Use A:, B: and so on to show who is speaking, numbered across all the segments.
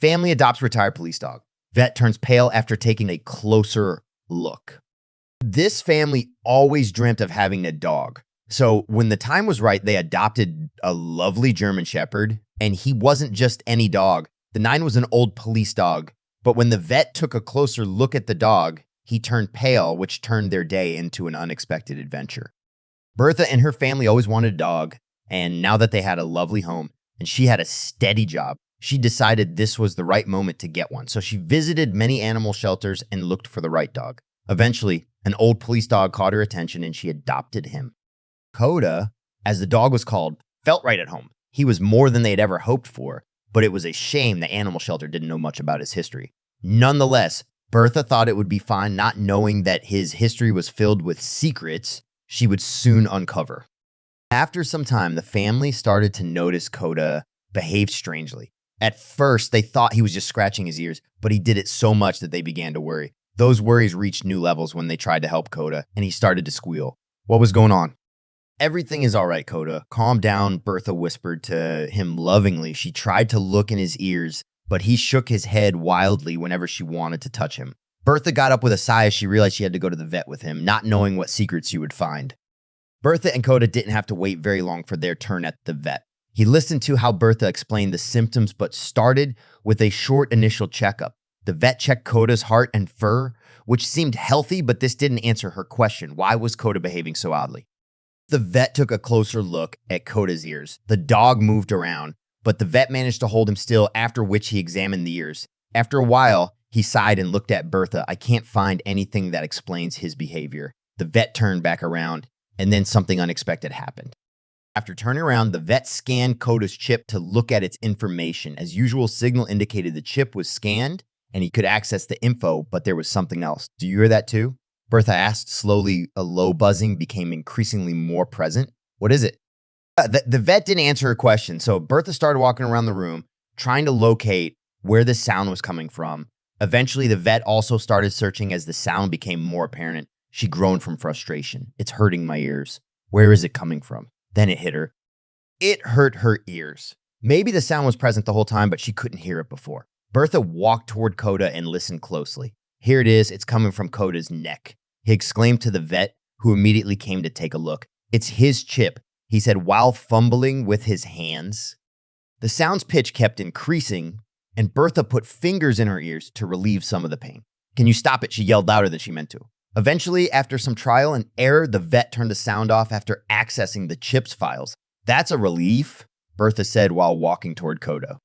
A: Family adopts retired police dog. Vet turns pale after taking a closer look. This family always dreamt of having a dog. So when the time was right, they adopted a lovely German Shepherd, and he wasn't just any dog. The 9 was an old police dog, but when the vet took a closer look at the dog, he turned pale, which turned their day into an unexpected adventure. Bertha and her family always wanted a dog, and now that they had a lovely home and she had a steady job, she decided this was the right moment to get one. So she visited many animal shelters and looked for the right dog. Eventually, an old police dog caught her attention and she adopted him. Kota, as the dog was called, felt right at home. He was more than they had ever hoped for, but it was a shame the animal shelter didn't know much about his history. Nonetheless, Bertha thought it would be fine, not knowing that his history was filled with secrets she would soon uncover. After some time, the family started to notice Kota behaved strangely. At first, they thought he was just scratching his ears, but he did it so much that they began to worry. Those worries reached new levels when they tried to help Kota, and he started to squeal. What was going on? Everything is all right, Kota. Calm down, Bertha whispered to him lovingly. She tried to look in his ears, but he shook his head wildly whenever she wanted to touch him. Bertha got up with a sigh as she realized she had to go to the vet with him, not knowing what secrets she would find. Bertha and Kota didn't have to wait very long for their turn at the vet. He listened to how Bertha explained the symptoms, but started with a short initial checkup. The vet checked Kota's heart and fur, which seemed healthy, but this didn't answer her question. Why was Kota behaving so oddly? The vet took a closer look at Kota's ears. The dog moved around, but the vet managed to hold him still, after which he examined the ears. After a while, he sighed and looked at Bertha. I can't find anything that explains his behavior. The vet turned back around, and then something unexpected happened. After turning around, the vet scanned Kota's chip to look at its information. As usual, signal indicated the chip was scanned, and he could access the info, but there was something else. Do you hear that too? Bertha asked. Slowly, a low buzzing became increasingly more present. What is it? The vet didn't answer her question, so Bertha started walking around the room, trying to locate where the sound was coming from. Eventually, the vet also started searching as the sound became more apparent. She groaned from frustration. It's hurting my ears. Where is it coming from? Then it hit her. It hurt her ears. Maybe the sound was present the whole time, but she couldn't hear it before. Bertha walked toward Kota and listened closely. Here it is. It's coming from Kota's neck. He exclaimed to the vet, who immediately came to take a look. It's his chip, he said while fumbling with his hands. The sound's pitch kept increasing, and Bertha put fingers in her ears to relieve some of the pain. Can you stop it? She yelled louder than she meant to. Eventually, after some trial and error, the vet turned the sound off after accessing the chip's files. That's a relief, Bertha said while walking toward Kota.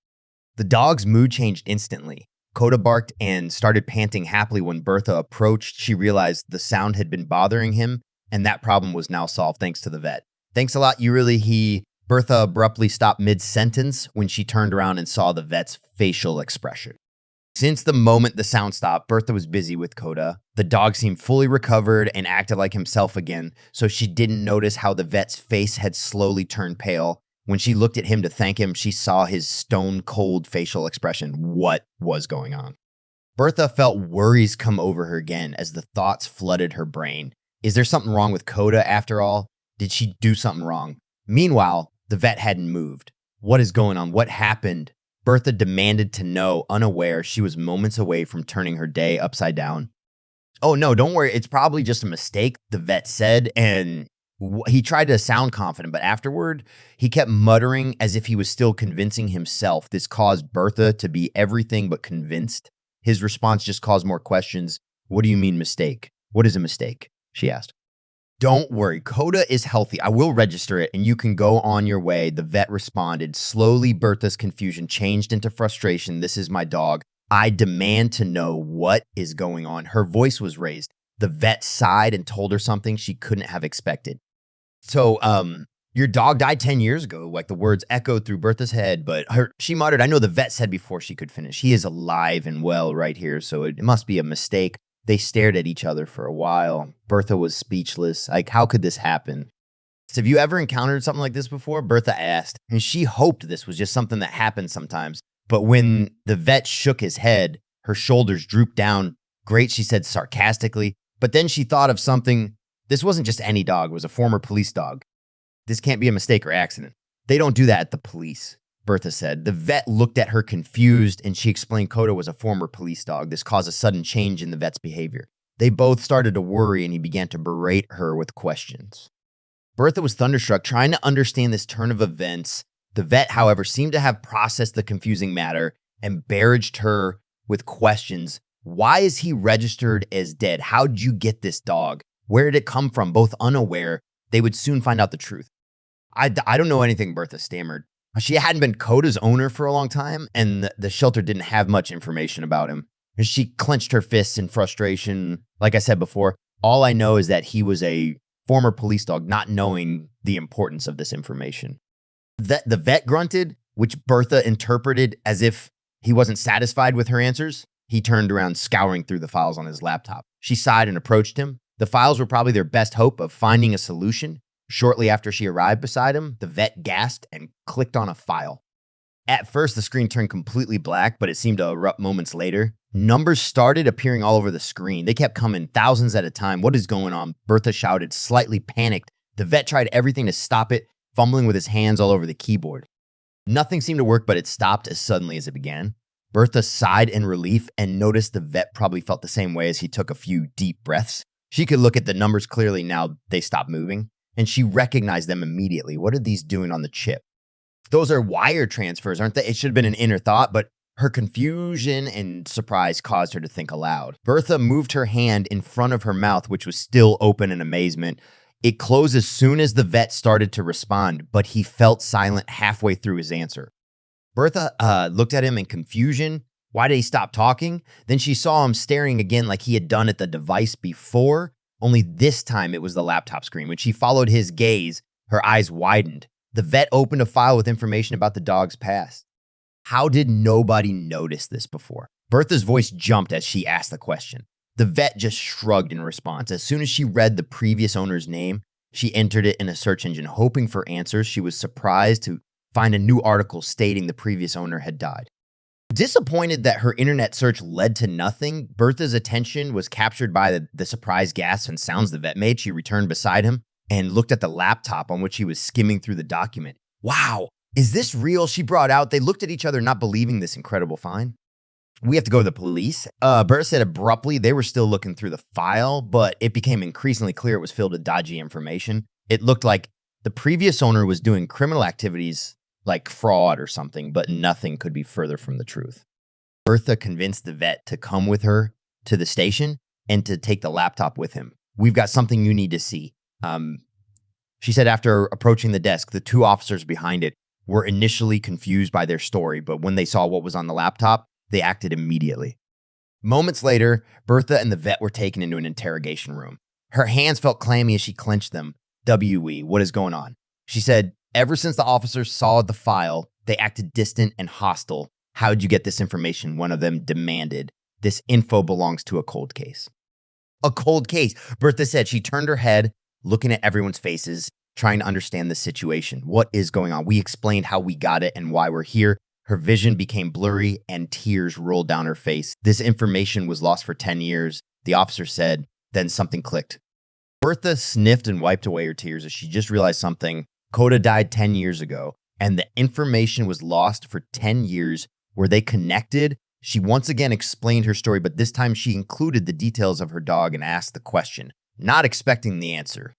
A: The dog's mood changed instantly. Kota barked and started panting happily when Bertha approached. She realized the sound had been bothering him, and that problem was now solved thanks to the vet. Thanks a lot, Bertha abruptly stopped mid-sentence when she turned around and saw the vet's facial expression. Since the moment the sound stopped, Bertha was busy with Kota. The dog seemed fully recovered and acted like himself again, so she didn't notice how the vet's face had slowly turned pale. When she looked at him to thank him, she saw his stone-cold facial expression. What was going on? Bertha felt worries come over her again as the thoughts flooded her brain. Is there something wrong with Kota after all? Did she do something wrong? Meanwhile, the vet hadn't moved. What is going on? What happened? Bertha demanded to know, unaware she was moments away from turning her day upside down. Oh no, don't worry. It's probably just a mistake, the vet said, and he tried to sound confident, but afterward, he kept muttering as if he was still convincing himself. This caused Bertha to be everything but convinced. His response just caused more questions. What do you mean mistake? What is a mistake? She asked. Don't worry, Kota is healthy. I will register it and you can go on your way, the vet responded. Slowly, Bertha's confusion changed into frustration. This is my dog. I demand to know what is going on. Her voice was raised. The vet sighed and told her something she couldn't have expected. So, your dog died 10 years ago. Like the words echoed through Bertha's head, but she muttered, I know the vet said before she could finish. He is alive and well right here, so it must be a mistake. They stared at each other for a while. Bertha was speechless. Like, how could this happen? So have you ever encountered something like this before? Bertha asked, and she hoped this was just something that happens sometimes. But when the vet shook his head, her shoulders drooped down. Great, she said sarcastically. But then she thought of something. This wasn't just any dog. It was a former police dog. This can't be a mistake or accident. They don't do that at the police. Bertha said. The vet looked at her confused, and she explained Kota was a former police dog. This caused a sudden change in the vet's behavior. They both started to worry, and he began to berate her with questions. Bertha was thunderstruck, trying to understand this turn of events. The vet, however, seemed to have processed the confusing matter and barraged her with questions. Why is he registered as dead? How did you get this dog? Where did it come from? Both unaware, they would soon find out the truth. I don't know anything, Bertha stammered. She hadn't been Kota's owner for a long time, and the shelter didn't have much information about him. She clenched her fists in frustration. Like I said before, all I know is that he was a former police dog, not knowing the importance of this information. The vet grunted, which Bertha interpreted as if he wasn't satisfied with her answers. He turned around, scouring through the files on his laptop. She sighed and approached him. The files were probably their best hope of finding a solution. Shortly after she arrived beside him, the vet gasped and clicked on a file. At first, the screen turned completely black, but it seemed to erupt moments later. Numbers started appearing all over the screen. They kept coming, thousands at a time. What is going on? Bertha shouted, slightly panicked. The vet tried everything to stop it, fumbling with his hands all over the keyboard. Nothing seemed to work, but it stopped as suddenly as it began. Bertha sighed in relief and noticed the vet probably felt the same way as he took a few deep breaths. She could look at the numbers clearly now. They stopped moving, and she recognized them immediately. What are these doing on the chip? Those are wire transfers, aren't they? It should have been an inner thought, but her confusion and surprise caused her to think aloud. Bertha moved her hand in front of her mouth, which was still open in amazement. It closed as soon as the vet started to respond, but he felt silent halfway through his answer. Bertha looked at him in confusion. Why did he stop talking? Then she saw him staring again like he had done at the device before, only this time it was the laptop screen. When she followed his gaze, her eyes widened. The vet opened a file with information about the dog's past. How did nobody notice this before? Bertha's voice jumped as she asked the question. The vet just shrugged in response. As soon as she read the previous owner's name, she entered it in a search engine, hoping for answers. She was surprised to find a new article stating the previous owner had died. Disappointed that her internet search led to nothing, Bertha's attention was captured by the surprise gasps and sounds the vet made. She returned beside him and looked at the laptop on which he was skimming through the document. Wow, is this real? She brought out. They looked at each other, not believing this incredible find. We have to go to the police. Bera said abruptly they were still looking through the file, but it became increasingly clear it was filled with dodgy information. It looked like the previous owner was doing criminal activities like fraud or something, but nothing could be further from the truth. Bertha convinced the vet to come with her to the station and to take the laptop with him. We've got something you need to see. She said after approaching the desk, the two officers behind it were initially confused by their story, but when they saw what was on the laptop, they acted immediately. Moments later, Bertha and the vet were taken into an interrogation room. Her hands felt clammy as she clenched them. W.E., what is going on? She said, ever since the officers saw the file, they acted distant and hostile. How did you get this information? One of them demanded. This info belongs to a cold case. A cold case, Bertha said. She turned her head, looking at everyone's faces, trying to understand the situation. What is going on? We explained how we got it and why we're here. Her vision became blurry and tears rolled down her face. This information was lost for 10 years, the officer said. Then something clicked. Bertha sniffed and wiped away her tears as she just realized something. Kota died 10 years ago, and the information was lost for 10 years. Were they connected? She once again explained her story, but this time she included the details of her dog and asked the question, not expecting the answer.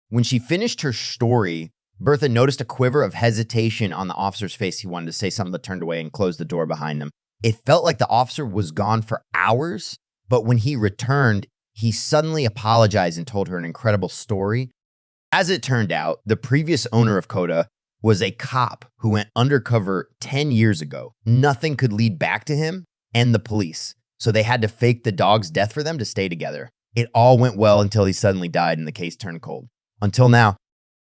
A: When she finished her story, Bertha noticed a quiver of hesitation on the officer's face. He wanted to say something but turned away and closed the door behind him. It felt like the officer was gone for hours, but when he returned, he suddenly apologized and told her an incredible story. As it turned out, the previous owner of Kota was a cop who went undercover 10 years ago. Nothing could lead back to him and the police, so they had to fake the dog's death for them to stay together. It all went well until he suddenly died and the case turned cold. Until now,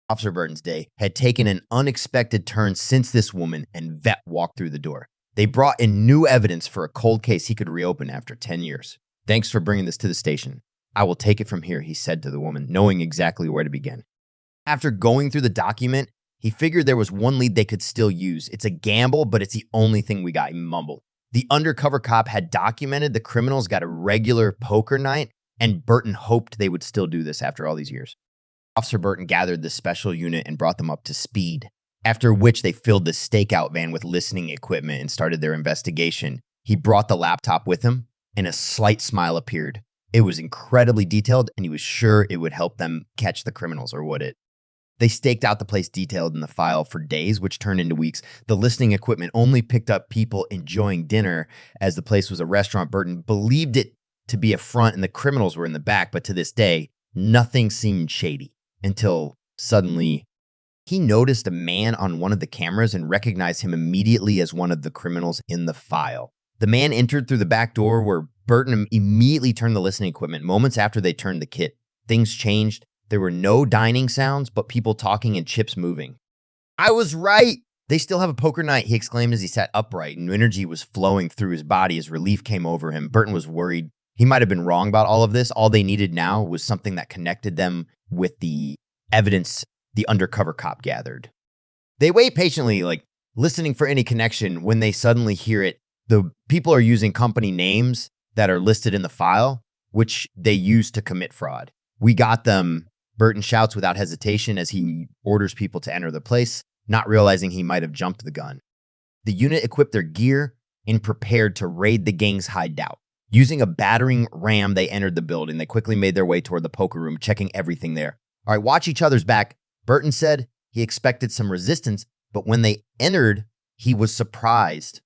A: Officer Burton's day had taken an unexpected turn since this woman and vet walked through the door. They brought in new evidence for a cold case he could reopen after 10 years. Thanks for bringing this to the station. I will take it from here, he said to the woman, knowing exactly where to begin. After going through the document, he figured there was one lead they could still use. It's a gamble, but it's the only thing we got, he mumbled. The undercover cop had documented the criminals got a regular poker night, and Burton hoped they would still do this after all these years. Officer Burton gathered the special unit and brought them up to speed. After which they filled the stakeout van with listening equipment and started their investigation. He brought the laptop with him, and a slight smile appeared. It was incredibly detailed, and he was sure it would help them catch the criminals, or would it? They staked out the place detailed in the file for days, which turned into weeks. The listening equipment only picked up people enjoying dinner, as the place was a restaurant. Burton believed it to be a front and the criminals were in the back, but to this day, nothing seemed shady until suddenly he noticed a man on one of the cameras and recognized him immediately as one of the criminals in the file. The man entered through the back door where Burton immediately turned the listening equipment. Moments after they turned the kit, things changed. There were no dining sounds, but people talking and chips moving. I was right. They still have a poker night, he exclaimed as he sat upright, and energy was flowing through his body as relief came over him. Burton was worried. He might have been wrong about all of this. All they needed now was something that connected them with the evidence the undercover cop gathered. They wait patiently, listening for any connection. When they suddenly hear it, the people are using company names that are listed in the file, which they use to commit fraud. We got them, Burton shouts without hesitation as he orders people to enter the place, not realizing he might have jumped the gun. The unit equipped their gear and prepared to raid the gang's hideout. Using a battering ram, they entered the building. They quickly made their way toward the poker room, checking everything there. All right, watch each other's back. Burton said he expected some resistance, but when they entered, he was surprised.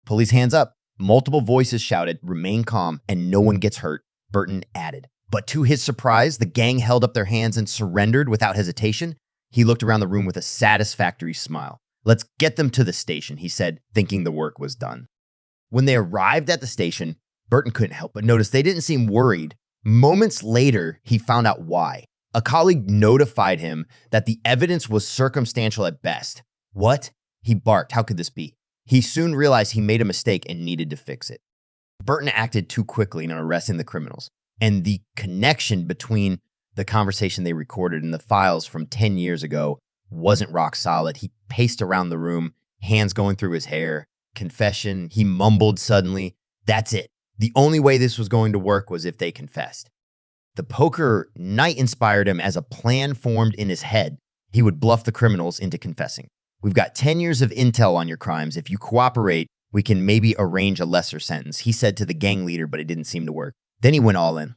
A: Police hands up. Multiple voices shouted, remain calm, and no one gets hurt, Burton added. But to his surprise, the gang held up their hands and surrendered without hesitation. He looked around the room with a satisfactory smile. Let's get them to the station, he said, thinking the work was done. When they arrived at the station, Burton couldn't help but notice they didn't seem worried. Moments later, he found out why. A colleague notified him that the evidence was circumstantial at best. What? He barked. How could this be? He soon realized he made a mistake and needed to fix it. Burton acted too quickly in arresting the criminals, and the connection between the conversation they recorded and the files from 10 years ago wasn't rock solid. He paced around the room, hands going through his hair. Confession, he mumbled suddenly. That's it. The only way this was going to work was if they confessed. The poker night inspired him as a plan formed in his head. He would bluff the criminals into confessing. We've got 10 years of intel on your crimes. If you cooperate, we can maybe arrange a lesser sentence, he said to the gang leader, but it didn't seem to work. Then he went all in.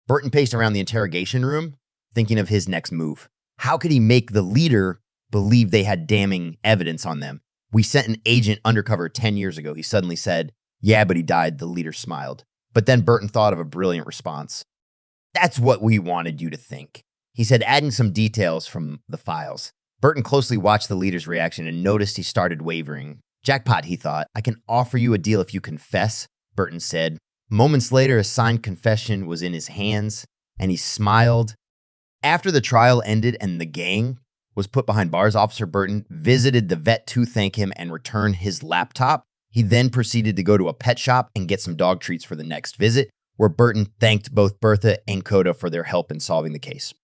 A: Burton paced around the interrogation room, thinking of his next move. How could he make the leader believe they had damning evidence on them? We sent an agent undercover 10 years ago, he suddenly said. Yeah, but he died, the leader smiled. But then Burton thought of a brilliant response. That's what we wanted you to think, he said, adding some details from the files. Burton closely watched the leader's reaction and noticed he started wavering. Jackpot, he thought. I can offer you a deal if you confess, Burton said. Moments later, a signed confession was in his hands, and he smiled. After the trial ended and the gang was put behind bars, Officer Burton visited the vet to thank him and return his laptop. He then proceeded to go to a pet shop and get some dog treats for the next visit, where Burton thanked both Bertha and Kota for their help in solving the case.